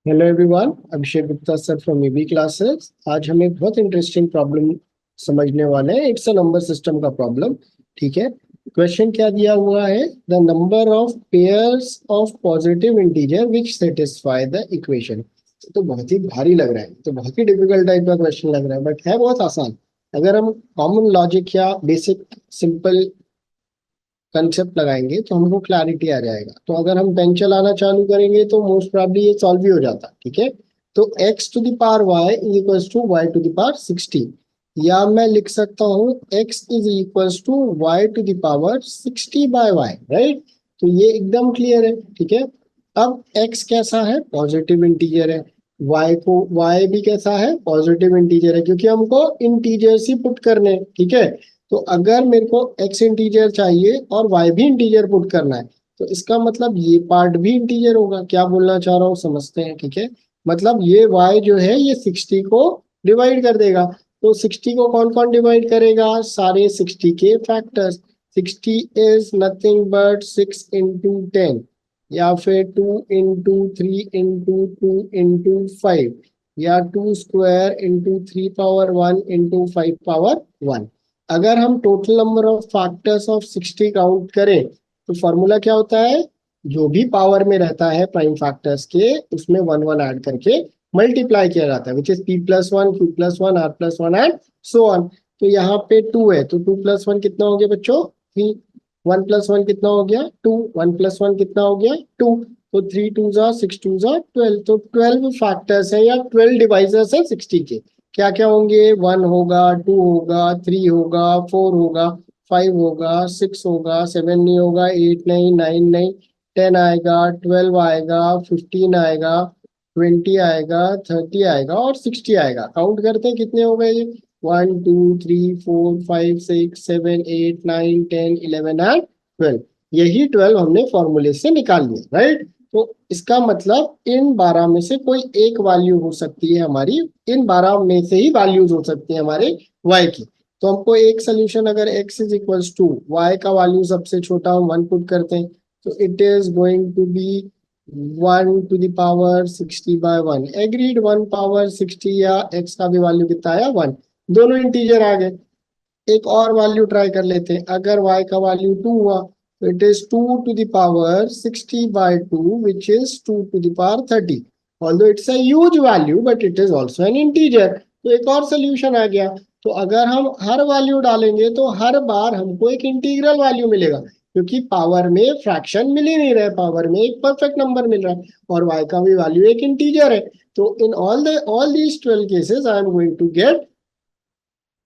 Hello everyone, Abhishek Gupta sir from AB classes. आज हम एक बहुत इंटरेस्टिंग प्रॉब्लम समझने वाले हैं। इट्स अ नंबर सिस्टम का प्रॉब्लम। ठीक है। क्वेश्चन क्या दिया हुआ है? The number of pairs of positive integer which satisfy the equation. तो बहुत ही भारी लग रहा है, तो बहुत ही डिफिकल्ट टाइप का क्वेश्चन लग रहा है, बट है बहुत आसान। अगर हम कॉमन लॉजिक या बेसिक सिंपल कंसेप्ट लगाएंगे तो हमको क्लैरिटी आ जाएगा। तो अगर हम पेन चलाना चालू करेंगे तो मोस्ट प्रोबेबली ये सॉल्व भी हो जाता। ठीक है। तो x to the power y is equals to y to the power 60, या मैं लिख सकता हूँ x is equals to y to the power 60 by y। Right. तो ये एकदम क्लियर है। ठीक है। अब x कैसा है? पॉजिटिव इंटीजर है। y भी कैसा है? पॉजिटिव इंटीजर है, क्योंकि हमको इंटीजर्स ही पुट करने हैं। ठीक है। तो अगर मेरे को x इंटीजर चाहिए और y भी इंटीजर पुट करना है, तो इसका मतलब ये पार्ट भी इंटीजर होगा। क्या बोलना चाह रहा हूँ समझते हैं। ठीक है। मतलब ये y जो है ये 60 को डिवाइड कर देगा। तो 60 को कौन कौन डिवाइड करेगा? सारे 60 के factors. 60 is nothing but 6 into 10, या फिर 2 इंटू 3 इंटू 2 इंटू 5, या 2 square into 3 power 1 into 5 power 1। अगर हम total number of factors of 60 count करें तो फॉर्मूला क्या होता है? जो भी पावर में रहता है प्राइम फैक्टर्स के, उसमें वन वन ऐड करके मल्टीप्लाई किया जाता है, which is p plus one, q plus one, r plus one and so on. तो यहाँ पे 2 है, तो 2 प्लस वन कितना हो गया बच्चों? 3। 1 प्लस वन कितना हो गया? 2। 1 प्लस वन कितना हो गया? 2। तो 3 टू जा 6, टू जा 12। तो 12 फैक्टर्स है या 12 डिवाइजर्स है 60 के। क्या क्या होंगे? 1 होगा, 2 होगा, 3 होगा, 4 होगा, 5 होगा, 6 होगा, 7 नहीं होगा, 8 नहीं, 9 नहीं, 10 आएगा, 12 आएगा, 15 आएगा, 20 आएगा, 30 आएगा और 60 आएगा। काउंट करते हैं कितने हो गए ये? 1 2 3 4 5 6 7 8 9 10 11 एंड 12। यही 12 हमने फॉर्मूले से निकाल लिया। राइट। तो इसका मतलब इन 12 में से कोई एक वैल्यू हो सकती है हमारी, इन 12 में से ही वैल्यूज हो सकती है हमारे y की। तो हमको एक सोल्यूशन, अगर x is equals to y का वैल्यू सबसे छोटा हम 1 पुट करते हैं, तो it is going to be 1 to the power 60 by 1। Agreed. 1 power 60 या x का भी वैल्यू कितना आया? 1। दोनों इंटीजर आ गए। एक और वैल्यू ट्राई कर लेते हैं। अगर y का वैल्यू 2 हुआ तो it is 2 to the power 60 by 2 which is 2 to the power 30। Although it's a huge value but it is also an integer. तो एक और सोल्यूशन आ गया। तो अगर हम हर वैल्यू डालेंगे तो हर बार हमको एक इंटीग्रल वैल्यू मिलेगा, क्योंकि पावर में फ्रैक्शन मिल ही नहीं रहा है, पावर में एक परफेक्ट नंबर मिल रहा है और y का भी वैल्यू एक इंटीजर है। तो in all these 12 cases I am going to get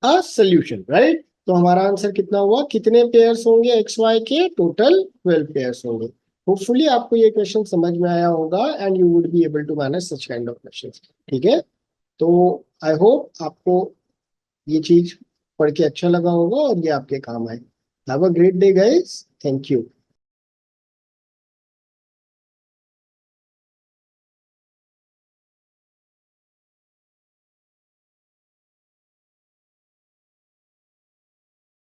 a solution. Right. तो हमारा आंसर कितना हुआ? कितने पेयर्स होंगे एक्स वाई के? टोटल 12 पेयर्स होंगे। होपफुली आपको ये क्वेश्चन समझ में आया होगा and you would be able to manage such kind of questions. ठीक है। तो आई होप आपको ये चीज पढ़ के अच्छा लगा होगा और ये आपके काम आए। Have a great day guys. Thank you.